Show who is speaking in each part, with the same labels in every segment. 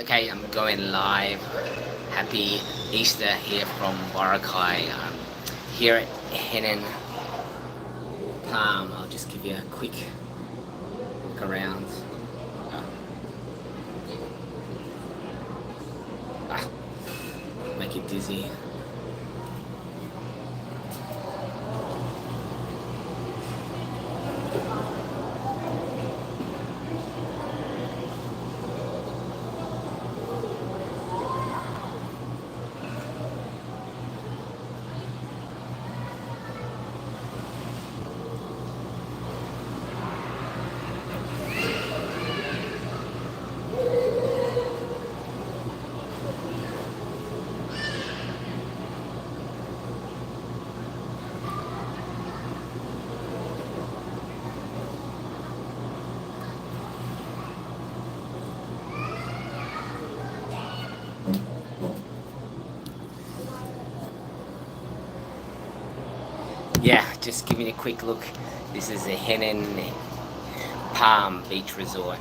Speaker 1: Okay, I'm going live. Happy Easter here from Boracay. Here at Henann. I'll just give you a quick look around. Make it dizzy. Yeah, just giving a quick look. This is the Henann Palm Beach Resort.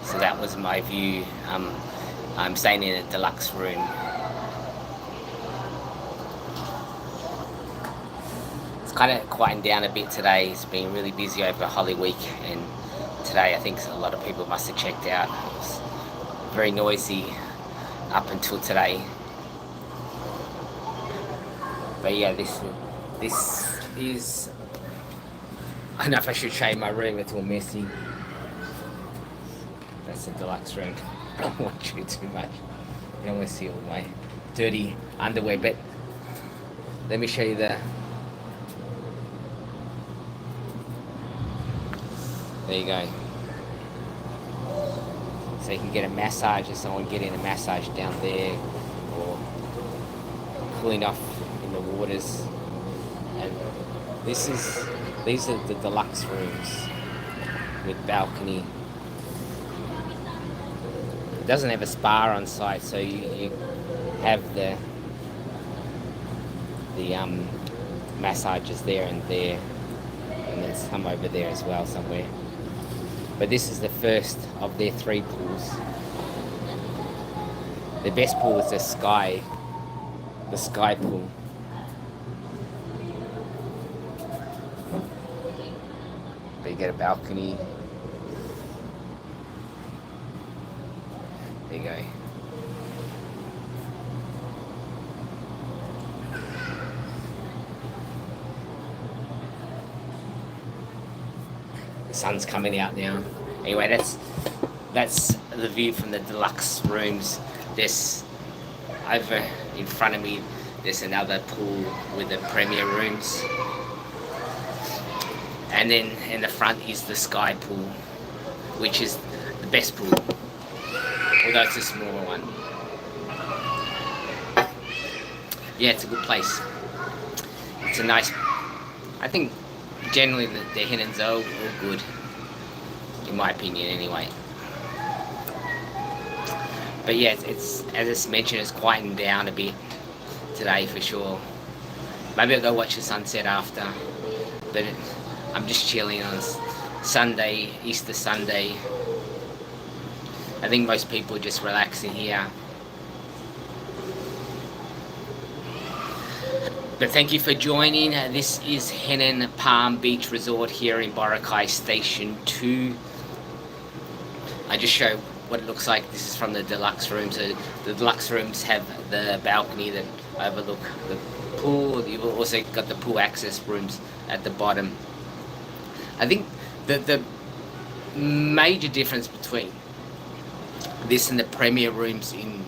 Speaker 1: So that was my view. I'm staying in a deluxe room. It's kind of quieting down a bit today. It's been really busy over Holy Week, and today I think a lot of people must have checked out. It was very noisy up until today. But yeah, this is, I don't know if I should show you my room. It's all messy. That's the deluxe room. I don't want you too much. You don't want to see all my dirty underwear, but let me show you there you go. So you can get a massage if someone getting a massage down there, or cooling off in the waters. And these are the deluxe rooms with balcony. It doesn't have a spa on site, so you have the massages there, and there's some over there as well somewhere. But this is the first of their 3 pools. The best pool is the sky pool. But you get a balcony. There you go. The sun's coming out now. Anyway, that's the view from the deluxe rooms. There's over in front of me, there's another pool with the premier rooms. And then in the front is the sky pool, which is the best pool, although it's a smaller one. Yeah, it's a good place. It's a nice, I think generally the Henanns are all good, in my opinion anyway. But yeah, it's as I mentioned, it's quieting down a bit today for sure. Maybe I'll go watch the sunset after, but I'm just chilling on Sunday, Easter Sunday. I think most people are just relaxing here. But thank you for joining. This is Henann Palm Beach Resort here in Boracay Station 2. I just show what it looks like. This is from the deluxe rooms. So the deluxe rooms have the balcony that overlook the pool. You've also got the pool access rooms at the bottom. I think the major difference between this and the premier rooms in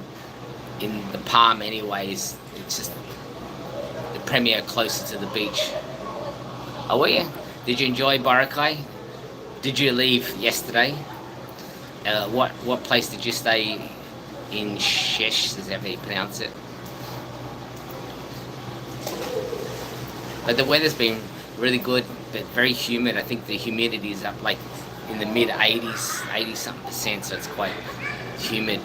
Speaker 1: the Palm anyway is it's just the premier closer to the beach. Oh, were you? Did you enjoy Boracay? Did you leave yesterday? What place did you stay in? Shesh, is that how you pronounce it? But the weather's been really good, but very humid. I think the humidity is up like in the mid 80 something percent, so it's quite humid.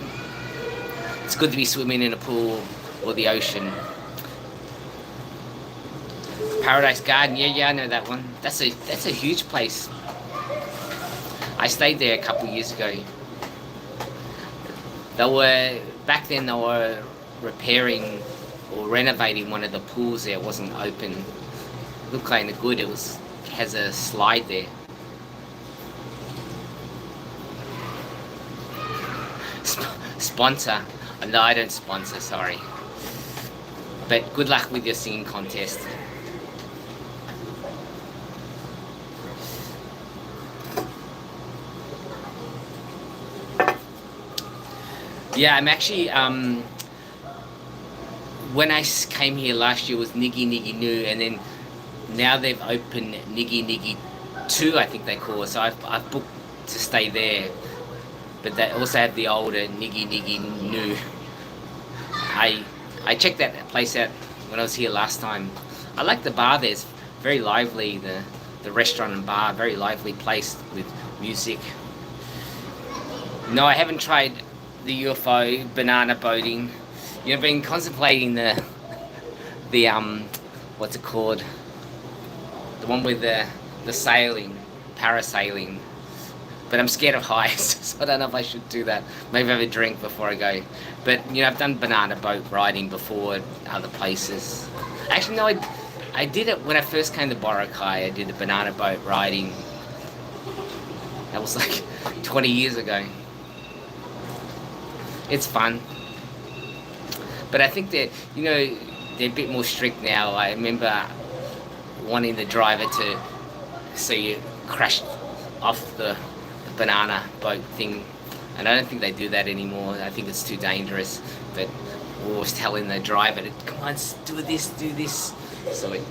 Speaker 1: It's good to be swimming in a pool or the ocean. Paradise Garden, yeah, I know that one. That's a huge place. I stayed there a couple of years ago. They were back then. They were repairing or renovating one of the pools there. It wasn't open. It looked kind of good. It has a slide there. Sponsor? No, I don't sponsor. Sorry. But good luck with your singing contest. Yeah, I'm actually, when I came here last year was Niggy Niggy New, and then now they've opened Niggy Niggy 2, I think they call it, so I've booked to stay there. But they also have the older Niggy Niggy New. I checked that place out when I was here last time. I like the bar there, it's very lively, the restaurant and bar, very lively place with music. No, I haven't tried the UFO banana boating. You know, I've been contemplating the what's it called? The one with the sailing, parasailing. But I'm scared of heights, so I don't know if I should do that. Maybe have a drink before I go. But you know, I've done banana boat riding before at other places. Actually, no, I did it when I first came to Boracay. I did the banana boat riding. That was like 20 years ago. It's fun, but I think that, you know, they're a bit more strict now. I remember wanting the driver to see you crash off the banana boat thing, and I don't think they do that anymore. I think it's too dangerous. But we're always telling the driver to come on, do this, so it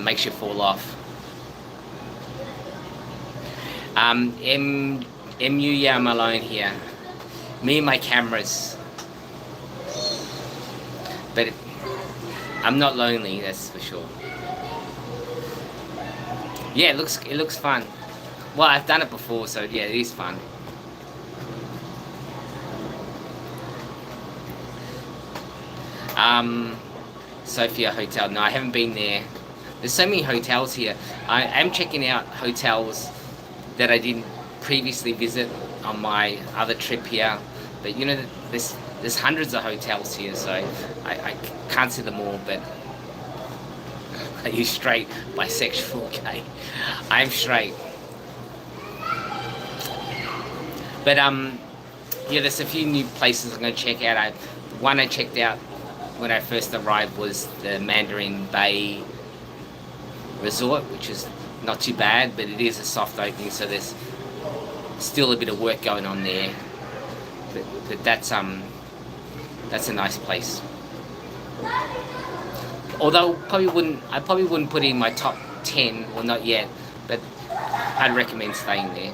Speaker 1: makes you fall off. Yeah, I'm alone here. Me and my cameras. But I'm not lonely, that's for sure. Yeah, it looks fun. Well, I've done it before, so yeah, it is fun. Sophia Hotel. No, I haven't been there. There's so many hotels here. I am checking out hotels that I didn't previously visit on my other trip here. But you know, there's hundreds of hotels here, so I can't see them all. But are you straight, bisexual, gay? I'm straight. But yeah, there's a few new places I'm going to check out. One I checked out when I first arrived was the Mandarin Bay Resort, which is not too bad, but it is a soft opening, so there's still a bit of work going on there. But that's a nice place. Although I probably wouldn't put it in my top 10, well, not yet, but I'd recommend staying there.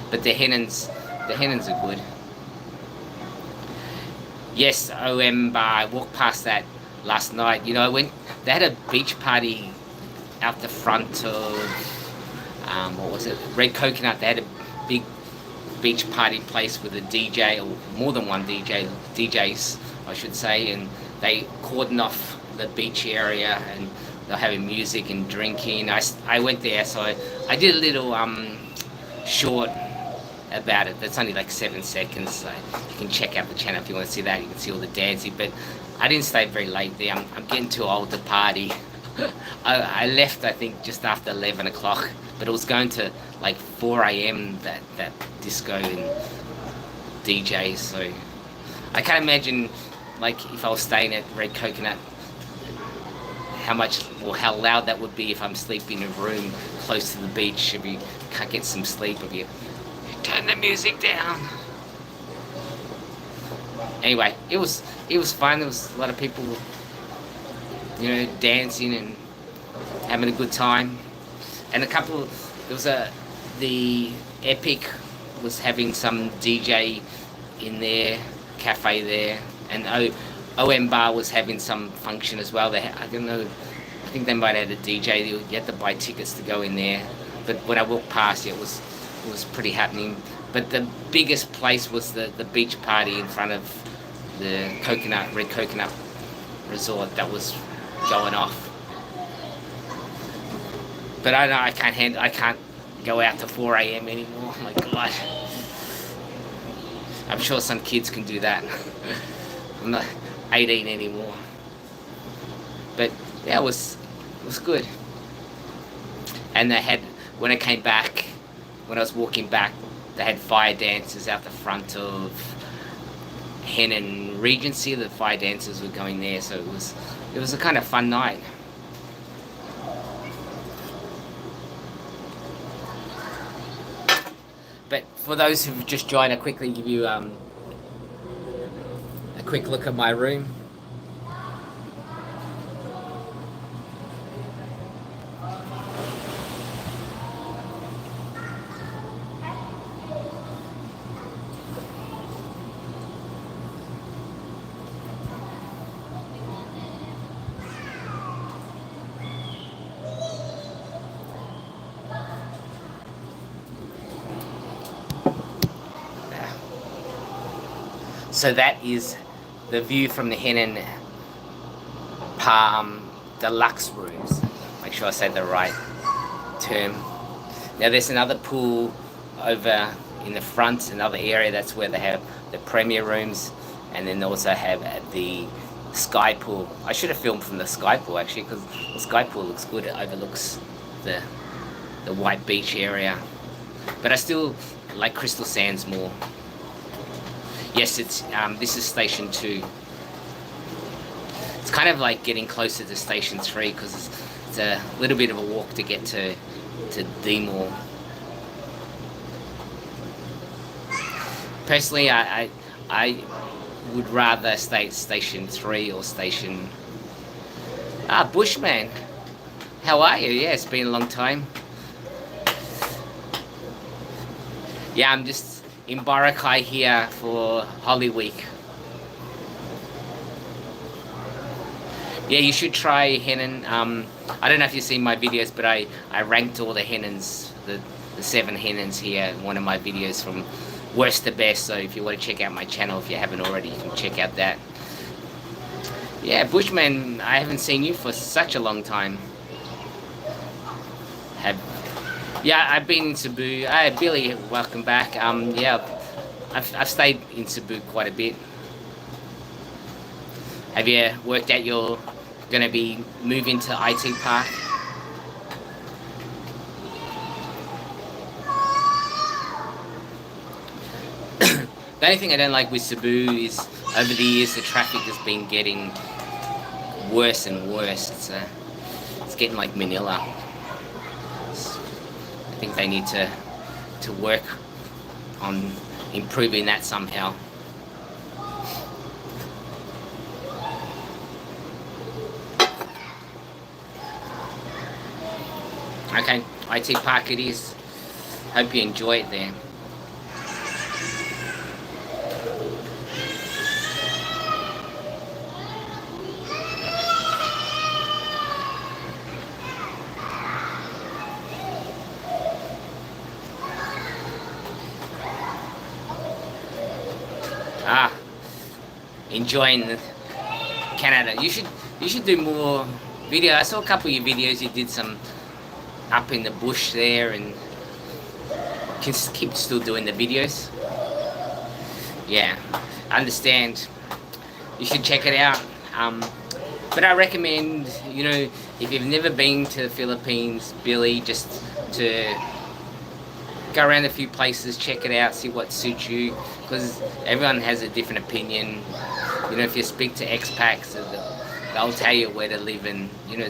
Speaker 1: But the Henanns are good. Yes, OM Bar. I walked past that last night. You know, they had a beach party out the front of what was it? Red Coconut. They had a big beach party place with a DJ, or more than one DJs, I should say, and they cordoned off the beach area and they're having music and drinking. I went there, so I did a little short about it. That's only like 7 seconds, so you can check out the channel if you want to see that. You can see all the dancing, but I didn't stay very late there. I'm getting too old to party. I left, I think, just after 11 o'clock, but it was going to like 4 a.m. that disco and DJs, so I can't imagine, like, if I was staying at Red Coconut, how much or how loud that would be if I'm sleeping in a room close to the beach. If you can't get some sleep, if you turn the music down. Anyway, it was fun. There was a lot of people, you know, dancing and having a good time. And the Epic was having some DJ in their cafe there, and OM Bar was having some function as well. I don't know, I think they might have had a DJ. You had to buy tickets to go in there. But when I walked past, it was pretty happening. But the biggest place was the beach party in front of the Red Coconut Resort that was going off. But I know I can't go out to 4 a.m. anymore. Oh my god. I'm sure some kids can do that. I'm not 18 anymore. But yeah, it was good. And they had, when I came back, when I was walking back, they had fire dancers out the front of Henann Regency. The fire dancers were going there, so it was a kind of fun night. But for those who've just joined, I'll quickly give you a quick look at my room. So that is the view from the Henann Palm Deluxe rooms. Make sure I said the right term. Now there's another pool over in the front, another area. That's where they have the premier rooms, and then they also have the sky pool. I should have filmed from the sky pool actually, because the sky pool looks good. It overlooks the white beach area. But I still like Crystal Sands more. Yes, it's this is station 2. It's kind of like getting closer to station 3 because it's a little bit of a walk to get to D-Mall. Personally, I would rather stay at station 3 or station... Bushman, how are you? Yeah, it's been a long time. Yeah, I'm just in Boracay here for Holy Week. Yeah, you should try Henann. I don't know if you've seen my videos, but I ranked all the Henanns, the 7 Henanns here in one of my videos from worst to best. So if you want to check out my channel, if you haven't already, you can check out that. Yeah, Bushman, I haven't seen you for such a long time. Yeah, I've been in Cebu. Billy, welcome back. Yeah, I've stayed in Cebu quite a bit. Have you worked out you're going to be moving to IT Park? The only thing I don't like with Cebu is over the years the traffic has been getting worse and worse. It's getting like Manila. I think they need to work on improving that somehow. Okay, IT Park it is. Hope you enjoy it there. Enjoying Canada. You should do more video. I saw a couple of your videos. You did some up in the bush there, and can keep still doing the videos. Yeah, I understand. You should check it out. But I recommend, you know, if you've never been to the Philippines, Billy, just to go around a few places, check it out, see what suits you, because everyone has a different opinion. You know, if you speak to expats, they'll tell you where to live, and you know,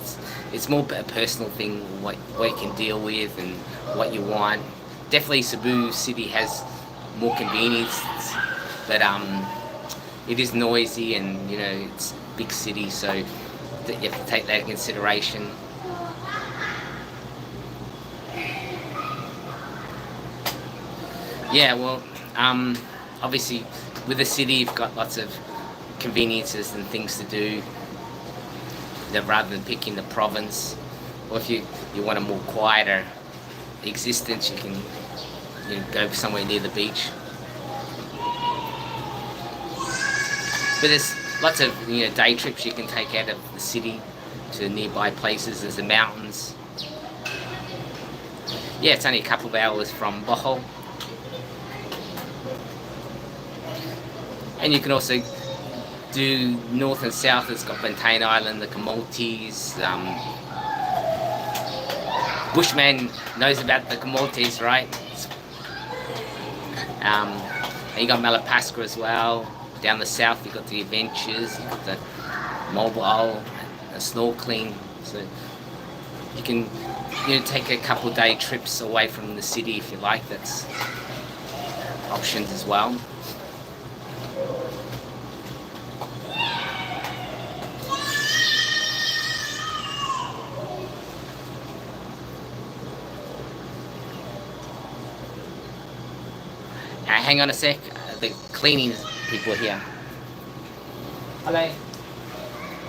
Speaker 1: it's more a personal thing, what you can deal with and what you want. Definitely Cebu City has more convenience, but it is noisy, and you know, it's a big city, so you have to take that into consideration. Yeah, well, obviously with the city you've got lots of conveniences and things to do, that rather than picking the province, or if you want a more quieter existence, you can go somewhere near the beach. But there's lots of day trips you can take out of the city to nearby places. There's the mountains. Yeah, it's only a couple of hours from Bohol. And you can also do north and south. It's got Plantain Island, the Camaltes. Bushman knows about the Camaltes, right? And you got Malapascua as well. Down the south, you got the adventures, you got the mobile, the snorkeling. So you can take a couple day trips away from the city if you like. That's options as well. Hang on a sec, the cleaning people here. Hello.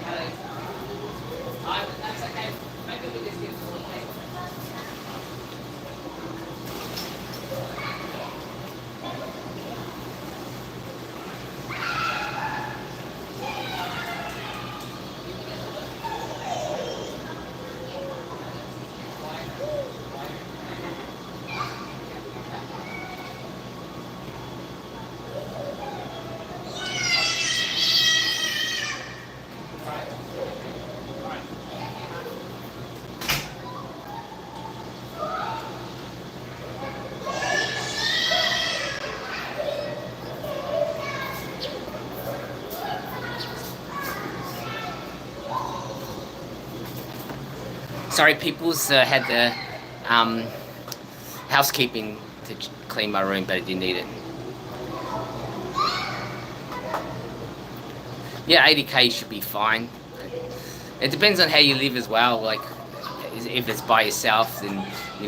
Speaker 1: Hello. That's okay. Maybe we just get a full day. Sorry, people's had the housekeeping to clean my room, but I didn't need it. Yeah, 80k should be fine. It depends on how you live as well. Like, if it's by yourself, then if you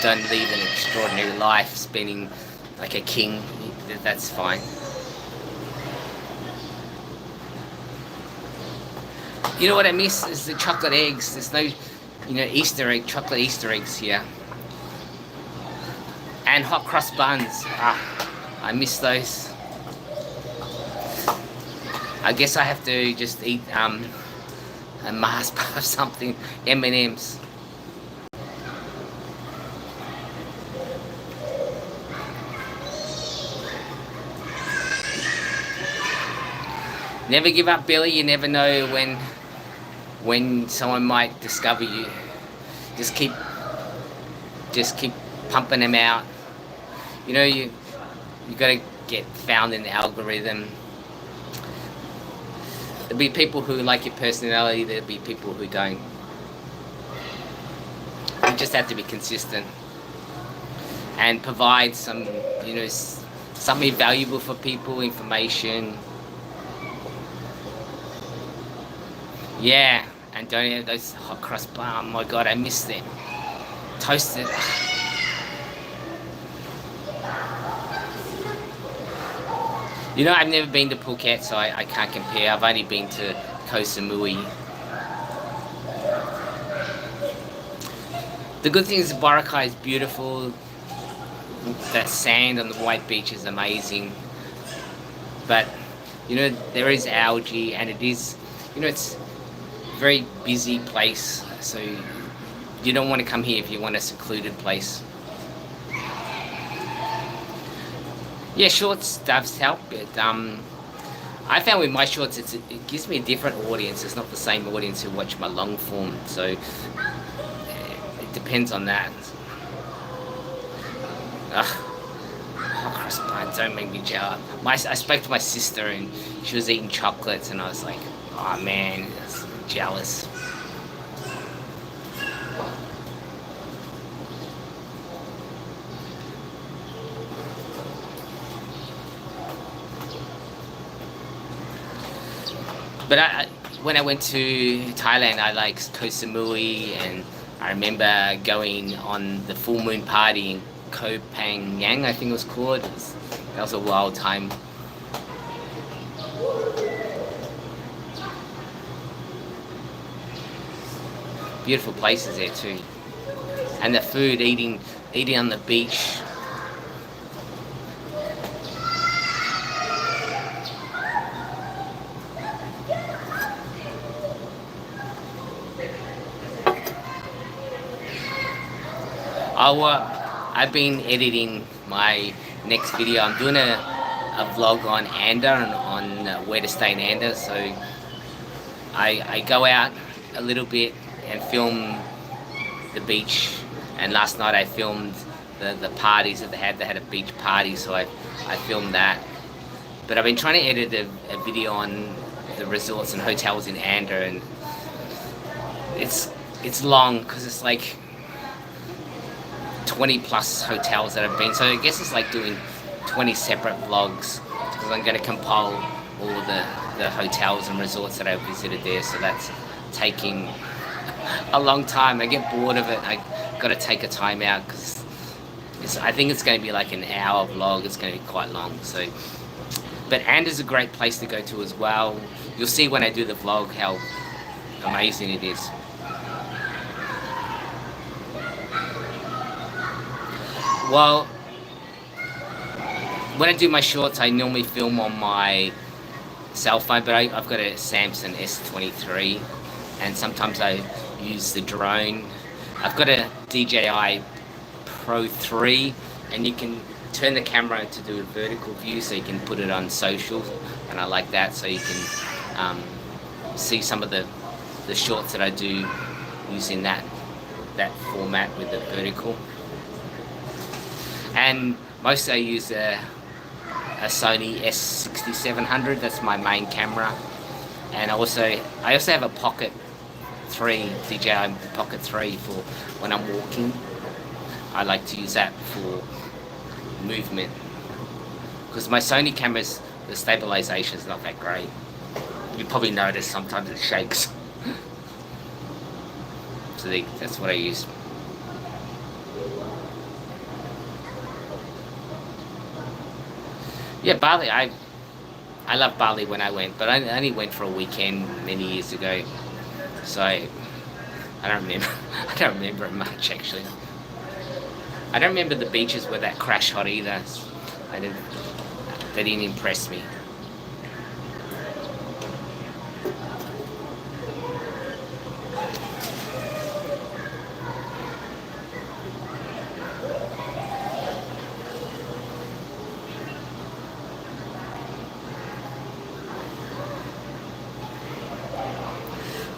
Speaker 1: don't live an extraordinary life, spending like a king, that's fine. You know what I miss is the chocolate eggs. There's no chocolate Easter eggs here. And hot cross buns. I miss those. I guess I have to just eat a Mars bar or something, M&Ms. Never give up, Billy. You never know when someone might discover you. Just keep pumping them out. You gotta get found in the algorithm. There'll be people who like your personality, there'll be people who don't. You just have to be consistent and provide some, something valuable for people, information. Yeah, and don't have those hot cross buns. Oh my god, I miss them. Toasted. I've never been to Phuket, so I can't compare. I've only been to Koh Samui. The good thing is Boracay is beautiful. That sand on the white beach is amazing. But, there is algae, and it is, it's a very busy place. So you don't want to come here if you want a secluded place. Yeah, shorts does help, but I found with my shorts it gives me a different audience. It's not the same audience who watch my long form, so it depends on that. Cross buns, don't make me jealous. I spoke to my sister and she was eating chocolates and I was like, oh man, that's jealous. But when I went to Thailand, I liked Koh Samui, and I remember going on the full moon party in Koh Phangan, I think it was called. That was a wild time. Beautiful places there too, and the food, eating on the beach. I've been editing my next video. I'm doing a a vlog on Ander and on where to stay in Ander. So I go out a little bit and film the beach. And last night I filmed the parties that they had. They had a beach party, so I filmed that. But I've been trying to edit a video on the resorts and hotels in Ander, and it's long because it's like 20 plus hotels that I've been. So I guess it's like doing 20 separate vlogs because I'm going to compile all the hotels and resorts that I've visited there. So that's taking a long time. I get bored of it. I got to take a time out because I think it's going to be like an hour vlog. It's going to be quite long. So, but Ander's a great place to go to as well. You'll see when I do the vlog how amazing it is. Well, when I do my shorts, I normally film on my cell phone, but I've got a Samsung S23, and sometimes I use the drone. I've got a DJI Pro 3, and you can turn the camera to do a vertical view, so you can put it on social, and I like that, so you can see some of the shorts that I do using that format with the vertical. And mostly I use a Sony S6700. That's my main camera, and I also have a Pocket 3, DJI Pocket 3 for when I'm walking. I like to use that for movement because my Sony cameras, the stabilization is not that great. You probably notice sometimes it shakes. So that's what I use. Yeah, Bali. I love Bali when I went, but I only went for a weekend many years ago, so I don't remember. I don't remember it much actually. I don't remember the beaches were that crash hot either. They didn't impress me.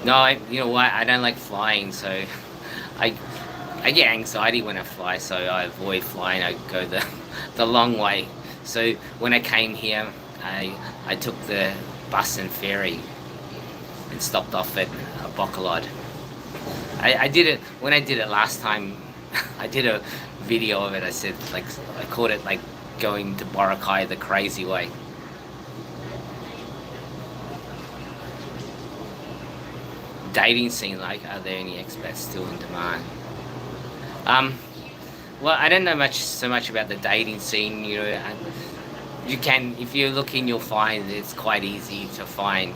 Speaker 1: No, you know what? I don't like flying, so I get anxiety when I fly, so I avoid flying. I go the long way. So when I came here, I took the bus and ferry and stopped off at Boracay. I did it when I did it last time. I did a video of it. I said I called it like going to Boracay the crazy way. Dating scene, like, are there any expats still in demand? Well, I don't know so much about the dating scene. You know, you can, if you're looking, you'll find it's quite easy to find.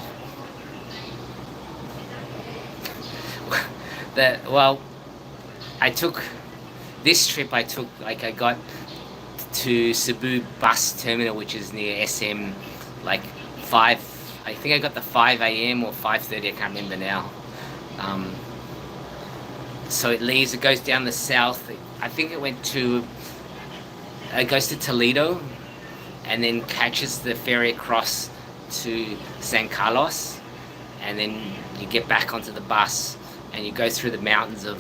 Speaker 1: Well, I took this trip. I got to Cebu bus terminal, which is near SM, like 5. I think I got the 5 a.m. or 5:30. I can't remember now. So it leaves, it goes down the south. I think it goes to Toledo and then catches the ferry across to San Carlos, and then you get back onto the bus and you go through the mountains of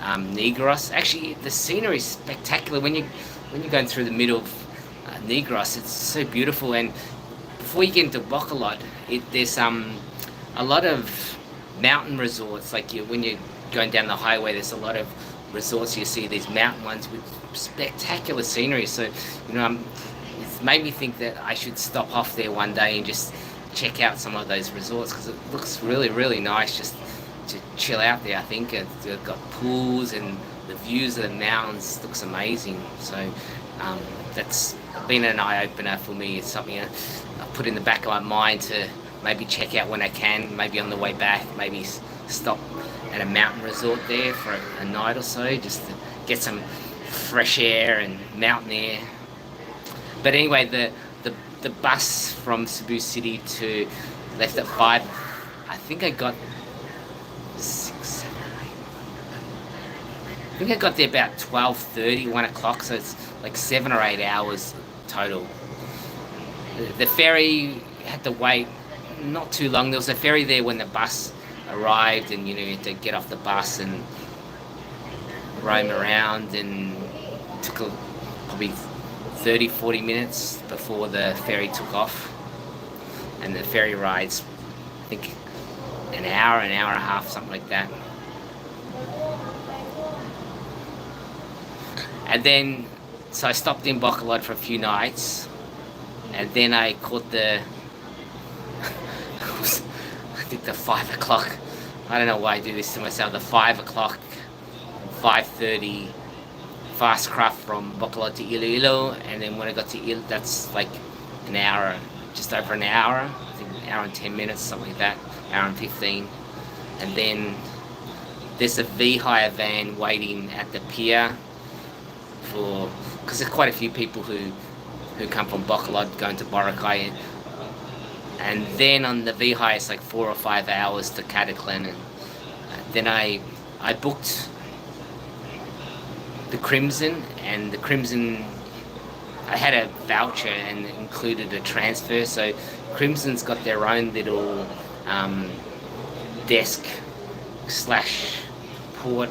Speaker 1: Negros. Actually, the scenery is spectacular when you're going through the middle of Negros. It's so beautiful. And before you get into Boracay, there's a lot of mountain resorts. Like when you're going down the highway, there's a lot of resorts. You see these mountain ones with spectacular scenery. So, you know, it's made me think that I should stop off there one day and just check out some of those resorts, because it looks really, really nice just to chill out there. I think they've got pools and the views of the mountains looks amazing. So that's been an eye-opener for me. It's something I put in the back of my mind to maybe check out when I can, maybe on the way back, maybe stop at a mountain resort there for a night or so, just to get some fresh air and mountain air. But anyway, the bus from Cebu City to left at 5. I think I got 6, 7, 8. I think I got there about 12:30, 1 o'clock, so it's like 7 or 8 hours total. The ferry had to wait not too long. There was a ferry there when the bus arrived, and you had to get off the bus and roam around, and it took probably 30-40 minutes before the ferry took off. And the ferry rides, I think, an hour and a half, something like that. And then, so I stopped in Bacolod for a few nights, and then I caught the, I think the 5 o'clock, I don't know why I do this to myself, the 5 o'clock, 5:30 fast craft from Bacolod to Iloilo, and then when I got to that's like an hour, just over an hour, I think an hour and 10 minutes, something like that, hour and 15. And then there's a V-hire van waiting at the pier because there's quite a few people who come from Bacolod going to Boracay, and then on the V-hire it's like 4 or 5 hours to Cataclan, and then I booked the Crimson, and the Crimson, I had a voucher and it included a transfer, so Crimson's got their own little desk / port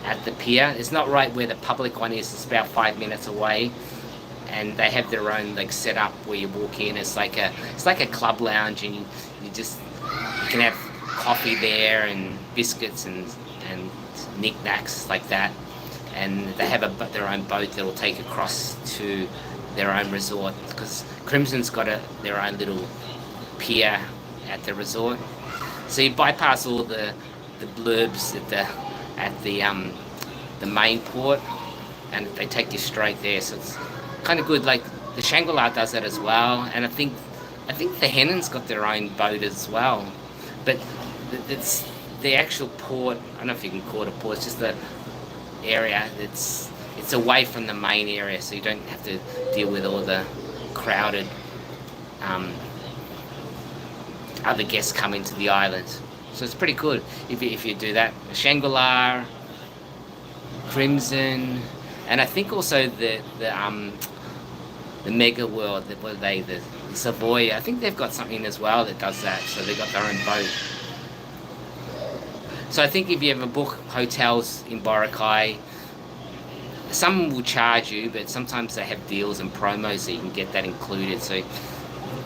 Speaker 1: at the pier. It's not right where the public one is, it's about 5 minutes away, and they have their own like setup where you walk in. It's like a club lounge, and you can have coffee there and biscuits and knickknacks like that. And they have their own boat that will take across to their own resort, because Crimson's got their own little pier at the resort. So you bypass all the blurbs at the main port, and they take you straight there. So it's kind of good. Like the Shangri-La does that as well, and I think the Henann's got their own boat as well. But it's the actual port. I don't know if you can call it a port. It's just the area. It's away from the main area, so you don't have to deal with all the crowded other guests coming to the island. So it's pretty good if you do that. Shangri-La, Crimson, and I think also the Mega World, the Savoy, I think they've got something as well that does that, so they've got their own boat. So I think if you ever book hotels in Boracay, some will charge you, but sometimes they have deals and promos so you can get that included. So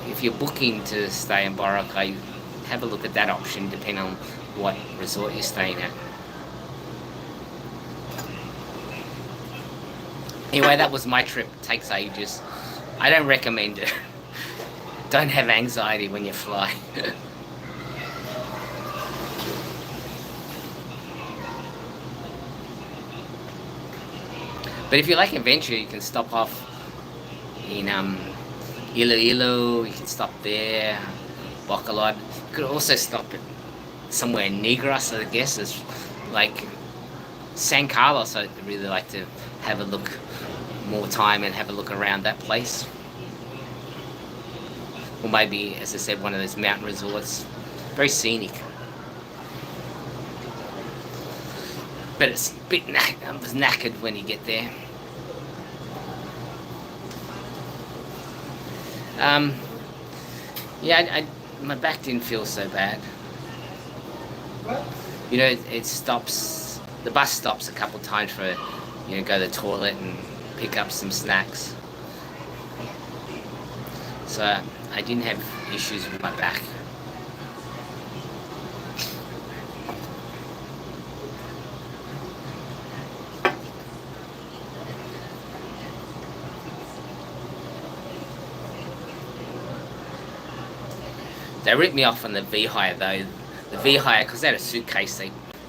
Speaker 1: if you're booking to stay in Boracay, have a look at that option depending on what resort you're staying at. Anyway, that was my trip. It takes ages. I don't recommend it. Don't have anxiety when you fly. But if you like adventure, you can stop off in Iloilo, you can stop there, Bacolod. You could also stop at somewhere in Negros, I guess. It's like San Carlos, I'd really like to have a look, more time and have a look around that place. Or maybe, as I said, one of those mountain resorts. Very scenic. But it's a bit knackered when you get there. Yeah, my back didn't feel so bad. You know, it stops. The bus stops a couple times for, go to the toilet and pick up some snacks. So I didn't have issues with my back. They ripped me off on the V-hire though. The V-hire, because they had a suitcase,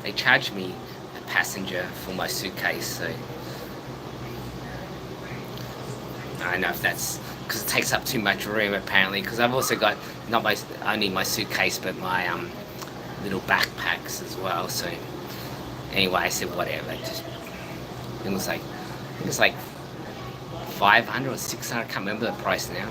Speaker 1: they charged me a passenger for my suitcase. So I don't know if that's because it takes up too much room apparently. Because I've also got not only my suitcase but my little backpacks as well. So anyway, I said whatever. It was like 500 or 600. I can't remember the price now.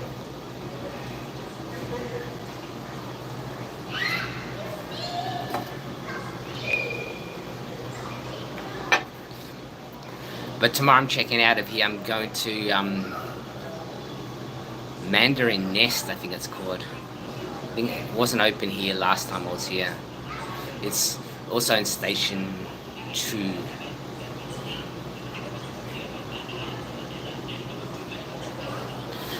Speaker 1: But tomorrow I'm checking out of here. I'm going to Mandarin Nest, I think it's called. I think it wasn't open here last time I was here. It's also in Station 2.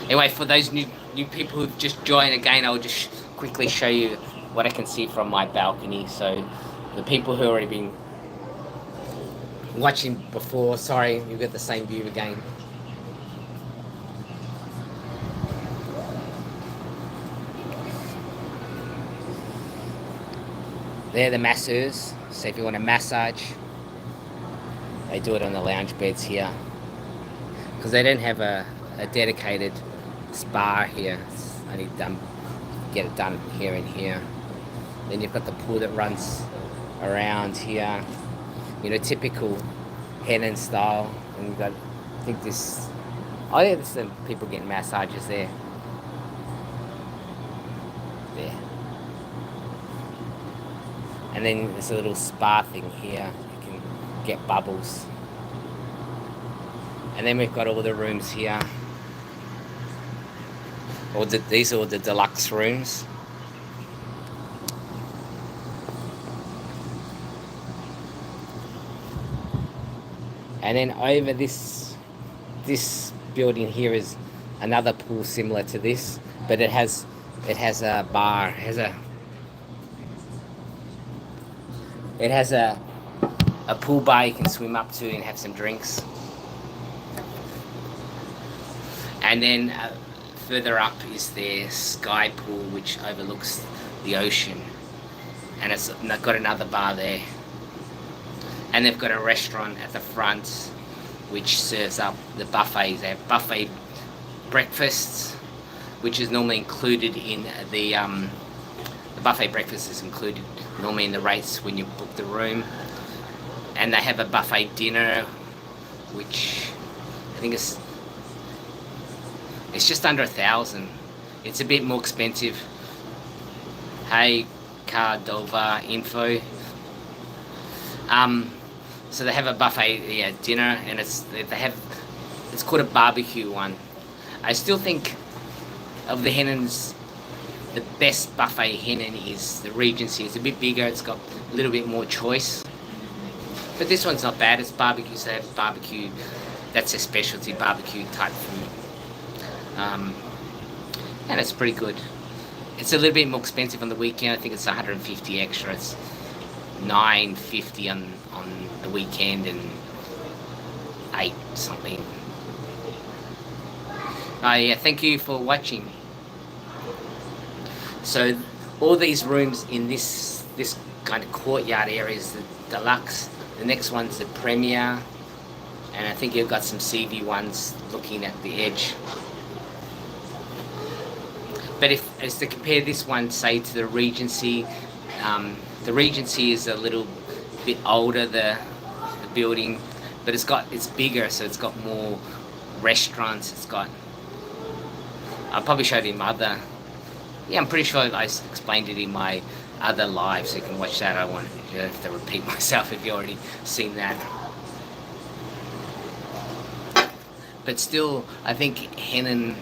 Speaker 1: Anyway, for those new people who've just joined again, I'll just quickly show you what I can see from my balcony. So the people who already been watching before, sorry, you get the same view again. They're the masseurs, so if you want a massage, they do it on the lounge beds here. Because they don't have a dedicated spa here. It's only done, get it done here and here. Then you've got the pool that runs around here. You know, typical Henann style. And you've got, I think this, oh yeah, there's some people getting massages there. There. And then there's a little spa thing here. You can get bubbles. And then we've got all the rooms here. These are all the deluxe rooms. And then over this building here is another pool similar to this, but it has a bar. It has a pool bar you can swim up to and have some drinks. And then further up is their sky pool, which overlooks the ocean, and it's got another bar there. And they've got a restaurant at the front which serves up the buffets. They have buffet breakfasts, which is normally included in the buffet breakfast is included normally in the rates when you book the room. And they have a buffet dinner, which I think it's just under 1,000. It's a bit more expensive. Hey, Cardova info. So they have a buffet dinner, and it's called a barbecue one. I still think of the Henanns, the best buffet Henann is the Regency. It's a bit bigger, it's got a little bit more choice. But this one's not bad. It's barbecue, so they have barbecue. That's a specialty barbecue type food. And it's pretty good. It's a little bit more expensive on the weekend. I think it's 150 extra. It's $9.50 on the weekend and $8 something. Yeah, thank you for watching. So all these rooms in this kind of courtyard area is the deluxe. The next one's the premier, and I think you've got some CV ones looking at the edge. But if as to compare this one, say, to the Regency is a little bit older, the building, but it's bigger, so it's got more restaurants. It's got, I'll probably show it in my other, I'm pretty sure I explained it in my other live, so you can watch that. I don't have to repeat myself if you've already seen that. But still, I think Henann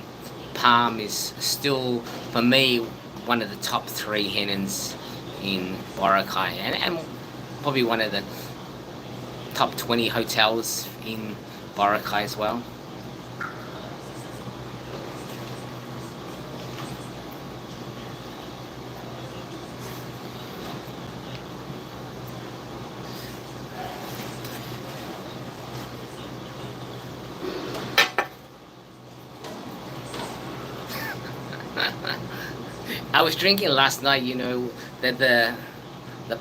Speaker 1: Palm is still, for me, one of the top 3 Henanns in Boracay, and probably one of the top 20 hotels in Boracay as well. I was drinking last night, you know, the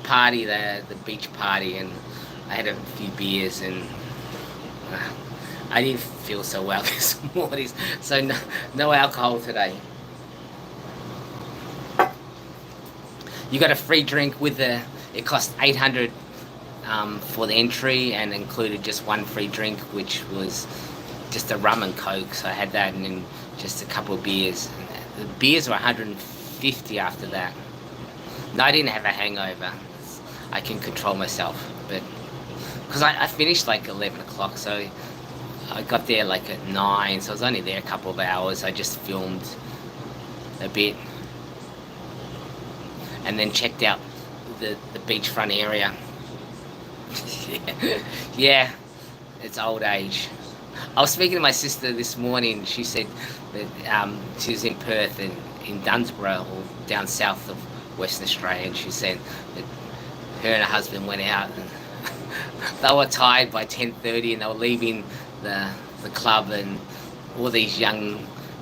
Speaker 1: party, the beach party, and I had a few beers, and I didn't feel so well this morning, so no alcohol today. You got a free drink with it cost $800 for the entry, and included just one free drink, which was just a rum and coke. So I had that, and then just a couple of beers. The beers were $150 after that. No, I didn't have a hangover. I can control myself, but because I finished like 11 o'clock, so I got there like at 9, so I was only there a couple of hours. I just filmed a bit, and then checked out the beachfront area. Yeah, it's old age. I was speaking to my sister this morning. She said that she was in Perth and in Dunsborough, or down south of Western Australia, and she said that her and her husband went out and they were tired by 10:30, and they were leaving the club, and all these young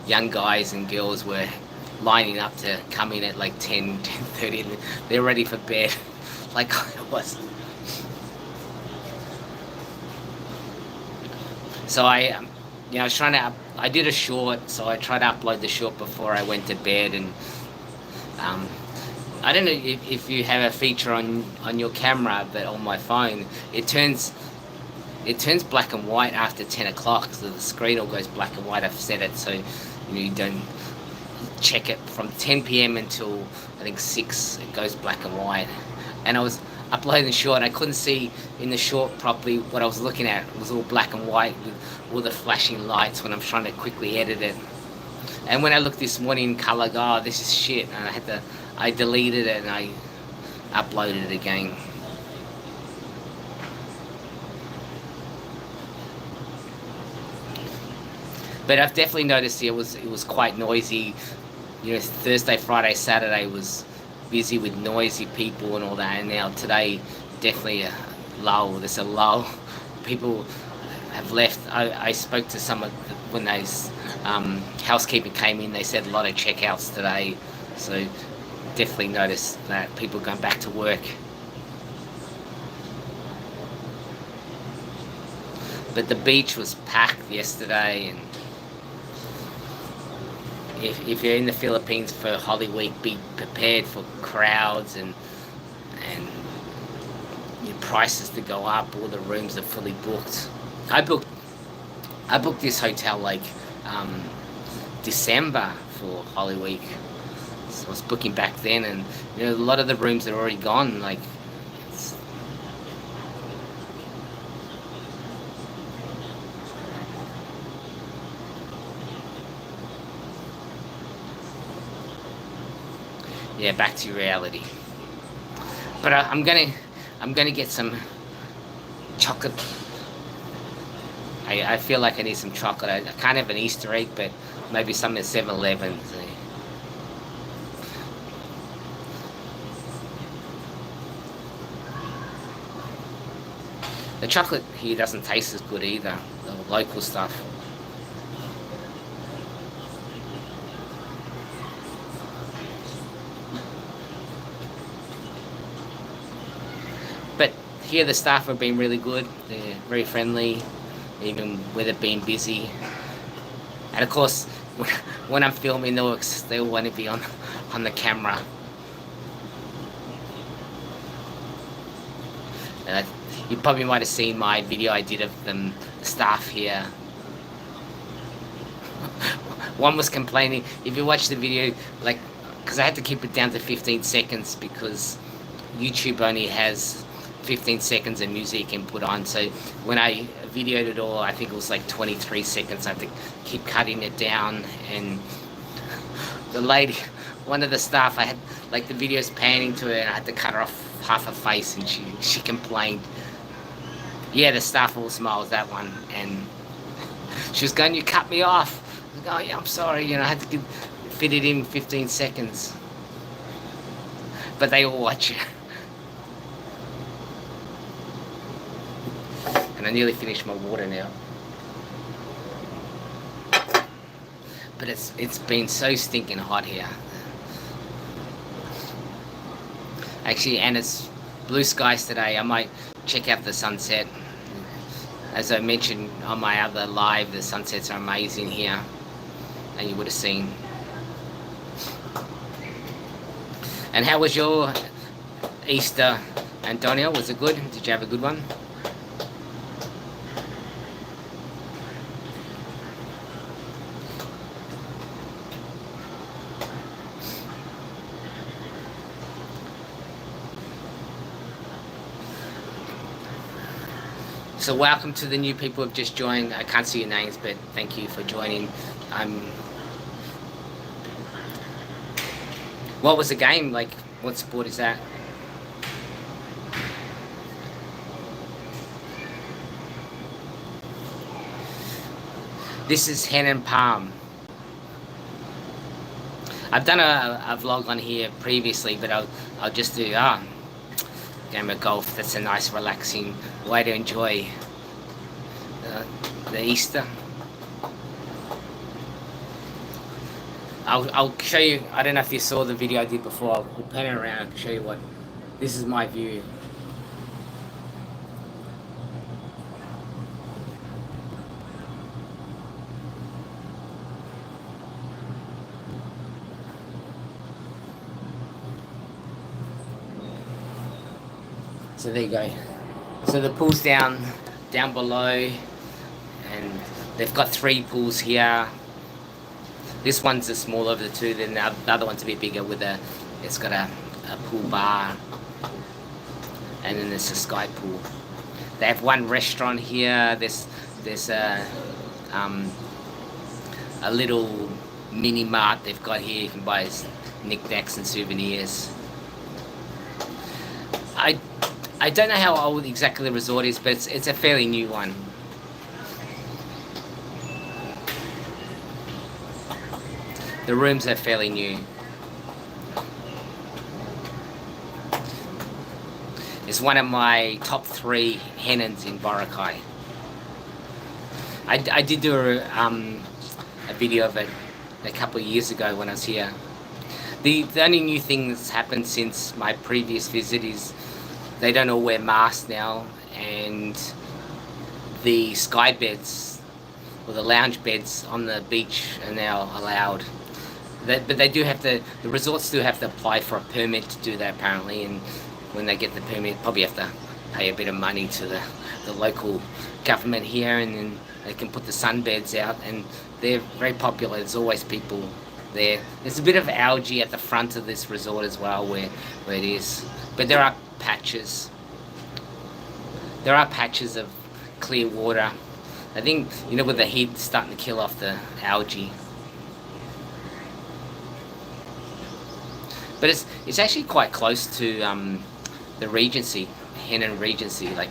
Speaker 1: guys and girls were lining up to come in at like 10:30, and they're ready for bed, like I was. So I was trying to. I did a short, so I tried to upload the short before I went to bed, and I don't know if you have a feature on your camera, but on my phone, it turns black and white after 10 o'clock, so the screen all goes black and white. I've set it so you don't check it from 10 p.m. until I think 6. It goes black and white, and I was uploading the short. I couldn't see in the short properly what I was looking at. It was all black and white with all the flashing lights when I'm trying to quickly edit it. And when I looked this morning in color, oh, this is shit, and I deleted it and I uploaded it again. But I've definitely noticed it was quite noisy. Thursday, Friday, Saturday was busy with noisy people and all that, and now today definitely a lull. There's a lull. People have left. I spoke to some of when those housekeeping came in. They said a lot of checkouts today, so definitely noticed that people going back to work. But the beach was packed yesterday, and if you're in the Philippines for Holy Week, be prepared for crowds and your prices to go up. All the rooms are fully booked. I booked this hotel like December for Holy Week. So I was booking back then, and a lot of the rooms are already gone. Like, yeah, back to reality. But I'm gonna get some chocolate. I feel like I need some chocolate. I can't have an Easter egg, but maybe some at 7-Eleven. The chocolate here doesn't taste as good either, the local stuff. But here the staff have been really good. They're very friendly, even with it being busy. And of course, when I'm filming, they all want to be on the camera. You probably might have seen my video I did of the staff here. One was complaining, if you watch the video, like, because I had to keep it down to 15 seconds because YouTube only has 15 seconds of music input on. So when I videoed it all, I think it was like 23 seconds. I had to keep cutting it down. And the lady, one of the staff, I had, like, the video's panning to her and I had to cut her off half her face, and she complained. Yeah, the staff all smiles, that one. And she was going, you cut me off. I was like, oh yeah, I'm sorry, I had to fit it in 15 seconds. But they all watch it. And I nearly finished my water now. But it's been so stinking hot here. Actually, and it's blue skies today. I might check out the sunset. As I mentioned on my other live, the sunsets are amazing here, and you would have seen. And how was your Easter, Antonio? Was it good? Did you have a good one? So welcome to the new people who have just joined. I can't see your names, but thank you for joining. What was the game like? What sport is that? This is Henann Palm. I've done a vlog on here previously, but I'll just do game of golf. That's a nice relaxing way to enjoy the Easter. I'll show you. I don't know if you saw the video I did before. I'll pan it around and show you what. This is my view. So there you go. So the pool's down below, and they've got 3 pools here. This one's the smaller of the 2. Then the other one's a bit bigger it's got a pool bar, and then there's a sky pool. They have 1 restaurant here. There's a little mini mart they've got here. You can buy knickknacks and souvenirs. I don't know how old exactly the resort is, but it's a fairly new one. The rooms are fairly new. It's one of my top 3 Henanns in Boracay. I did do a video of it a couple of years ago when I was here. The only new thing that's happened since my previous visit is they don't all wear masks now, and the sky beds or the lounge beds on the beach are now allowed. But they do have to. The resorts do have to apply for a permit to do that apparently, and when they get the permit, probably have to pay a bit of money to the local government here, and then they can put the sunbeds out, and they're very popular. There's always people there. There's a bit of algae at the front of this resort as well, where it is, but there are patches. There are patches of clear water. I think, with the heat starting to kill off the algae. But it's actually quite close to the Regency, Henann Regency. Like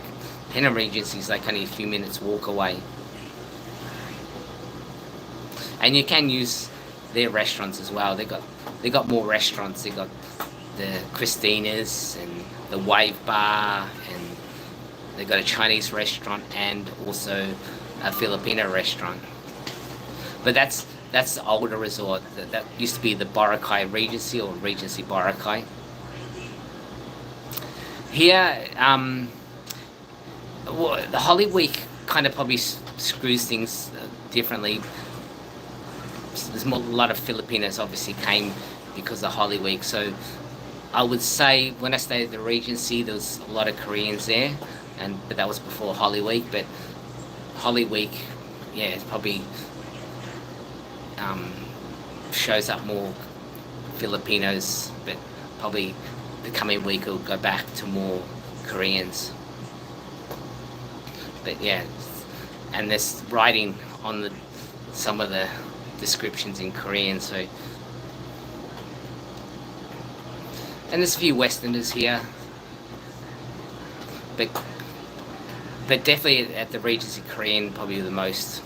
Speaker 1: Henann Regency is like only a few minutes walk away, and you can use their restaurants as well. They got more restaurants. They got the Christina's and the Wave Bar, and they got a Chinese restaurant and also a Filipino restaurant. But that's the older resort. That used to be the Boracay Regency, or Regency Boracay. Here, the Holy Week kind of probably screws things differently. There's a lot of Filipinos obviously came because of Holy Week. So I would say when I stayed at the Regency, there was a lot of Koreans there, but that was before Holy Week. But Holy Week, yeah, it's probably shows up more Filipinos, but probably the coming week will go back to more Koreans. But yeah, and there's writing on some of the descriptions in Korean, so. And there's a few Westerners here, but definitely at the Regency Korean probably the most.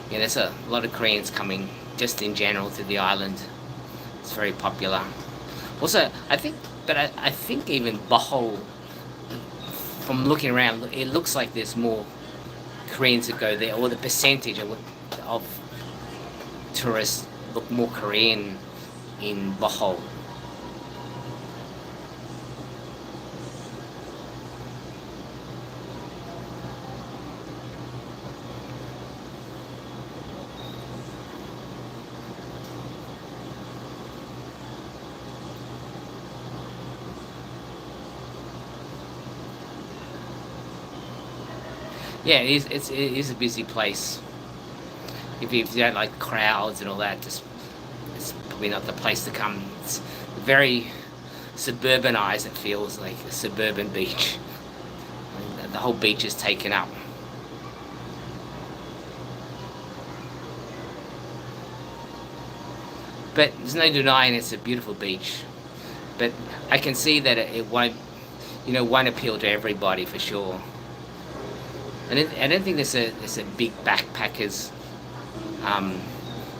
Speaker 1: Yeah, there's a lot of Koreans coming just in general to the island. It's very popular. Also, I think even Bohol, from looking around, it looks like there's more Koreans that go there, or the percentage of tourists look more Korean in Bohol. Yeah, it is a busy place. If you don't like crowds and all that, it's probably not the place to come. It's very suburbanized. It feels like a suburban beach. the whole beach is taken up. But there's no denying it's a beautiful beach. But I can see that it won't, won't appeal to everybody for sure. And I don't think there's a big backpackers,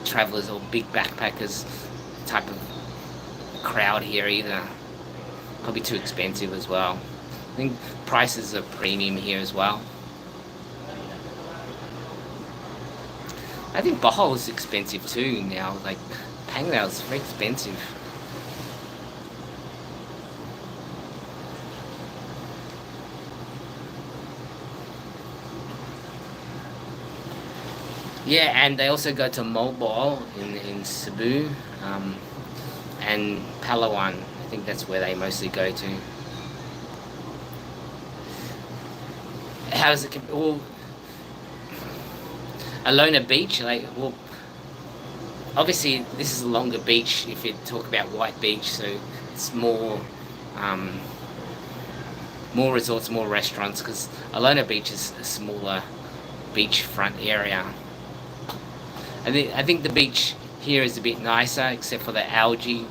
Speaker 1: travelers or big backpackers type of crowd here either. Probably too expensive as well. I think prices are premium here as well. I think Bohol is expensive too now. Like Pangnao is very expensive. Yeah, and they also go to Mobile in Cebu, and Palawan. I think that's where they mostly go to. How does it? Well, Alona Beach, obviously this is a longer beach. If you talk about White Beach, so it's more resorts, more restaurants. Because Alona Beach is a smaller beachfront area. I think the beach here is a bit nicer, except for the algae.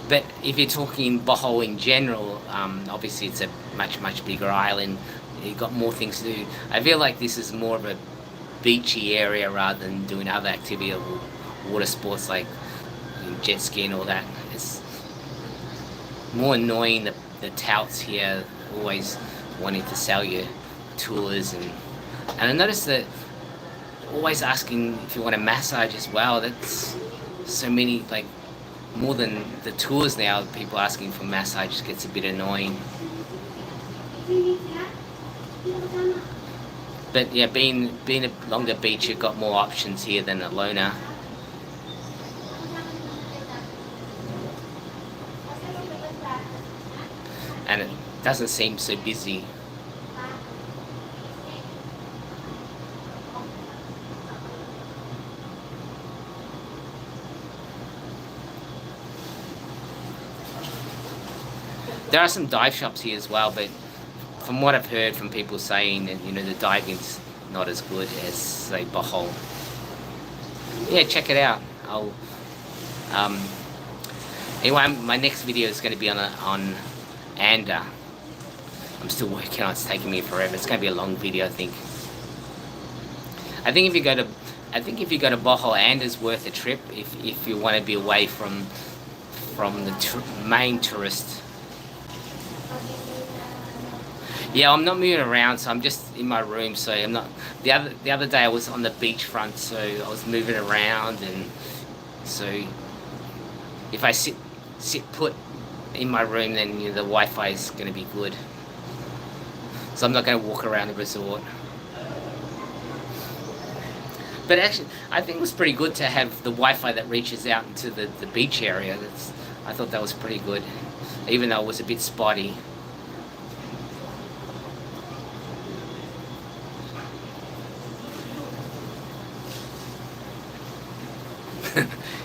Speaker 1: But if you're talking Bohol in general, obviously it's a much bigger island. You've got more things to do. I feel like this is more of a beachy area rather than doing other activity or water sports like jet ski and all that. It's more annoying the touts here always wanting to sell you tours, and I noticed that always asking if you want a massage as well. That's so many, like more than the tours now. People asking for massage gets a bit annoying. But yeah, being a longer beach, you've got more options here than Alona. And it doesn't seem so busy. There are some dive shops here as well, but from what I've heard from people saying that, the diving's not as good as, say, Bohol. Yeah, check it out. Anyway, my next video is going to be on Anda. I'm still working on it. It's taking me forever. It's going to be a long video, I think. I think if you go to Bohol, Anda's worth a trip if you want to be away from the main tourist. Yeah, I'm not moving around, so I'm just in my room. So I'm not. The other day I was on the beachfront, so I was moving around, and so if I sit put in my room, then the Wi-Fi is going to be good. So I'm not going to walk around the resort. But actually, I think it was pretty good to have the Wi-Fi that reaches out into the beach area. I thought that was pretty good, even though it was a bit spotty.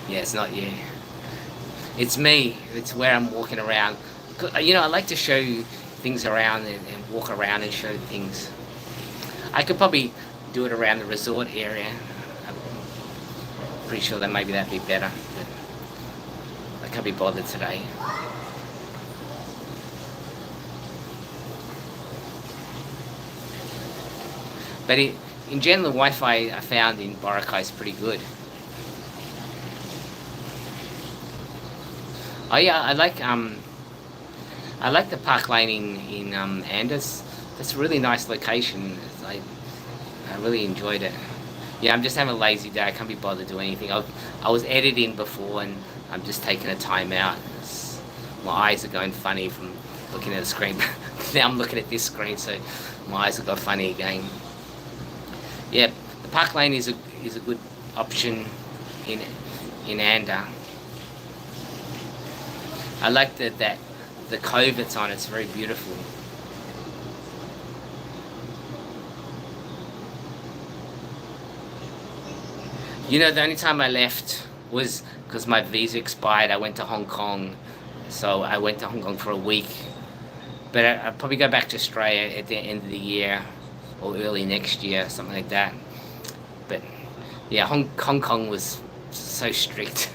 Speaker 1: Yeah, it's not you. It's me. It's where I'm walking around. I like to show you things around and walk around and show things. I could probably do it around the resort area. I'm pretty sure that maybe that'd be better, but I can't be bothered today. But in general, the Wi-Fi I found in Boracay is pretty good. Oh yeah, I like the park lane in Andes. That's a really nice location. I really enjoyed it. Yeah, I'm just having a lazy day. I can't be bothered to do anything. I was editing before, and I'm just taking a time out. My eyes are going funny from looking at the screen. Now I'm looking at this screen, so my eyes have got funny again. Yeah, the park lane is a good option in Anda. I like that the cove it's on. It's very beautiful. The only time I left was because my visa expired. I went to Hong Kong So I went to Hong Kong for a week, but I'll probably go back to Australia at the end of the year or early next year, something like that. But yeah, Hong Kong was so strict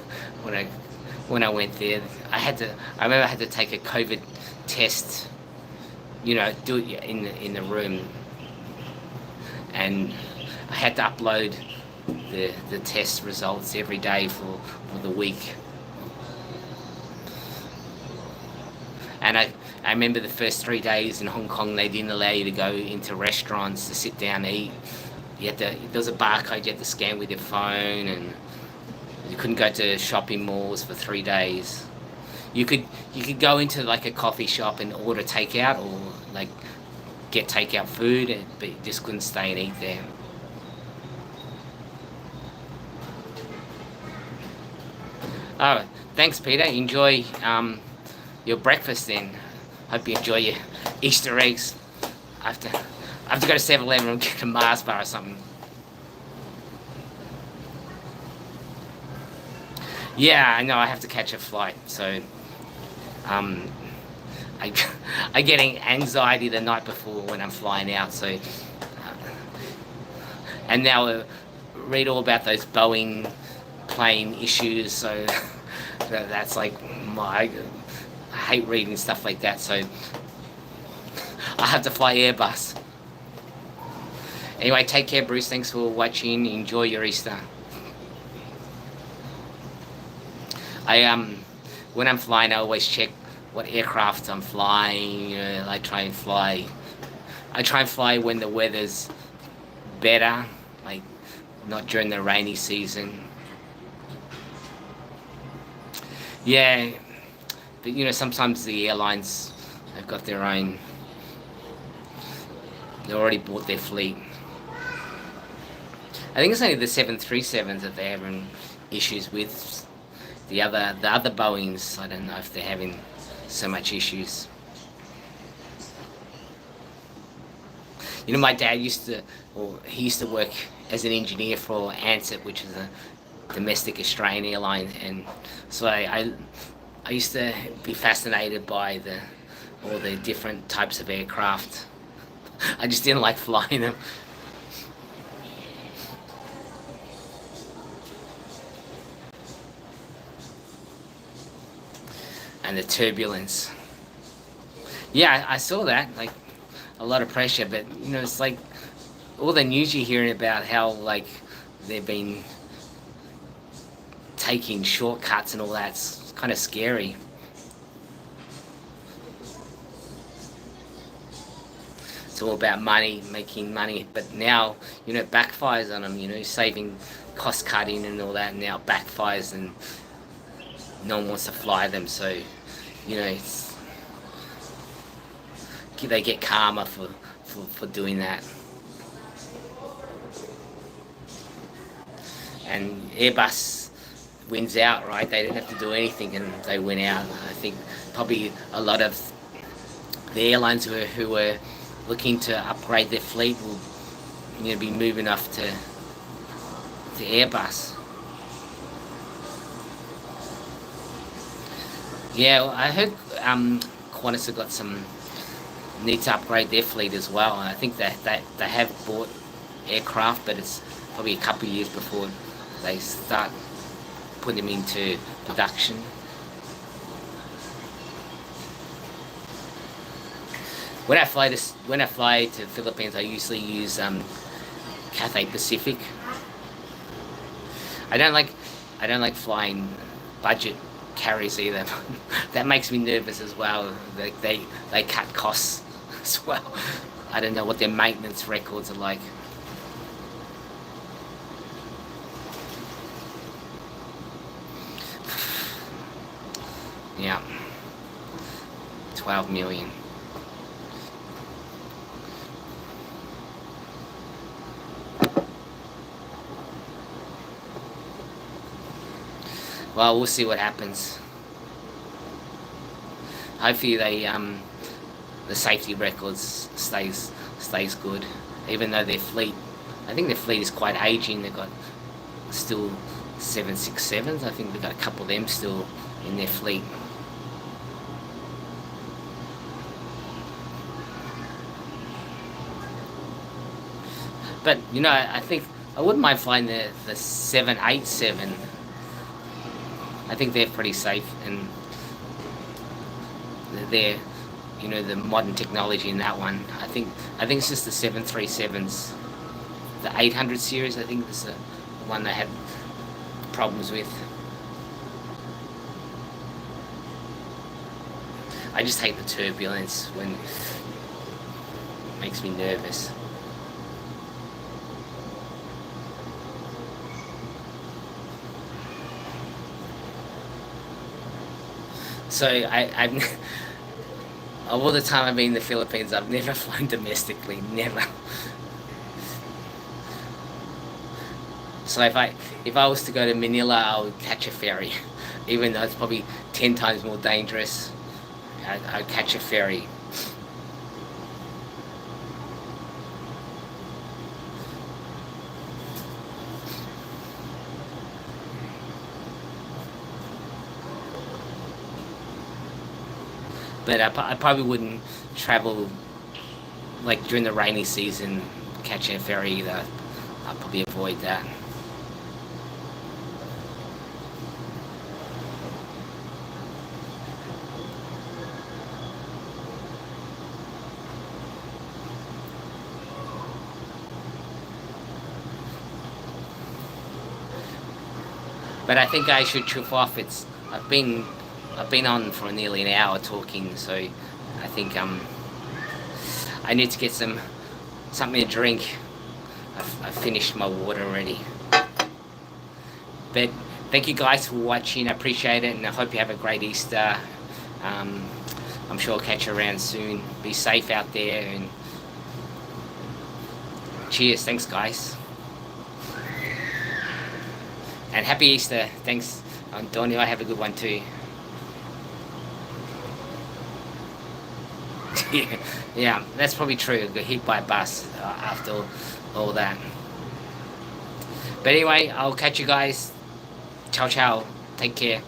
Speaker 1: when I went there. I remember I had to take a COVID test, do it in the room, and I had to upload the test results every day for the week. And I remember the first 3 days in Hong Kong, they didn't allow you to go into restaurants to sit down and eat. There was a barcode you had to scan with your phone, and you couldn't go to shopping malls for 3 days. You could go into like a coffee shop and order takeout, or like get takeout food, but you just couldn't stay and eat there. Oh, thanks, Peter. Enjoy your breakfast then. Hope you enjoy your Easter eggs. I have to go to 7-Eleven and get a Mars bar or something. Yeah, I know. I have to catch a flight, so I get anxiety the night before when I'm flying out. So, and now read all about those Boeing plane issues. So that's like I hate reading stuff like that. So I have to fly Airbus. Anyway, take care, Bruce. Thanks for watching. Enjoy your Easter. When I'm flying, I always check what aircraft I'm flying. I try and fly when the weather's better, like not during the rainy season. Yeah, but sometimes the airlines have got their own. They already bought their fleet. I think it's only the 737s that they're having issues with. The other Boeings, I don't know if they're having so much issues. My dad used to work as an engineer for Ansett, which is a domestic Australian airline, and so I used to be fascinated by all the different types of aircraft. I just didn't like flying them. And the turbulence. Yeah, I saw that, like a lot of pressure, but it's like all the news you're hearing about how like they've been taking shortcuts and all that's kind of scary. It's all about money, making money, but now it backfires on them. Saving, cost cutting and all that, and now backfires and no one wants to fly them. So they get karma for doing that. And Airbus wins out, right? They didn't have to do anything and they win out. I think probably a lot of the airlines who were looking to upgrade their fleet will be moving off to Airbus. Yeah, I heard Qantas have need to upgrade their fleet as well. And I think that they have bought aircraft, but it's probably a couple of years before they start putting them into production. When I fly to Philippines, I usually use Cathay Pacific. I don't like flying budget carriers either. That makes me nervous as well. They cut costs as well. I don't know what their maintenance records are like. Yeah, 12 million. Well, we'll see what happens. Hopefully the safety records stays good, even though I think their fleet is quite aging. They've got still 767s. I think they've got a couple of them still in their fleet. But I think I wouldn't mind flying the 787. I think they're pretty safe, and they're the modern technology in that one. I think it's just the 737s, the 800 series. I think is the one they had problems with. I just hate the turbulence when it makes me nervous. So I've of all the time I've been in the Philippines, I've never flown domestically, never. So if I was to go to Manila, I would catch a ferry, even though it's probably 10 times more dangerous. I'd catch a ferry. But I probably wouldn't travel like during the rainy season, catching a ferry either. I'll probably avoid that. But I think I should trip off. I've been on for nearly an hour talking, so I think I need to get something to drink. I've finished my water already. But thank you guys for watching. I appreciate it, and I hope you have a great Easter. Um, I'm sure I'll catch you around soon. Be safe out there, and cheers. Thanks, guys. And happy Easter. Thanks, Antonio. I have a good one too. Yeah, that's probably true. Got hit by a bus after all that. But anyway, I'll catch you guys. Ciao, ciao. Take care.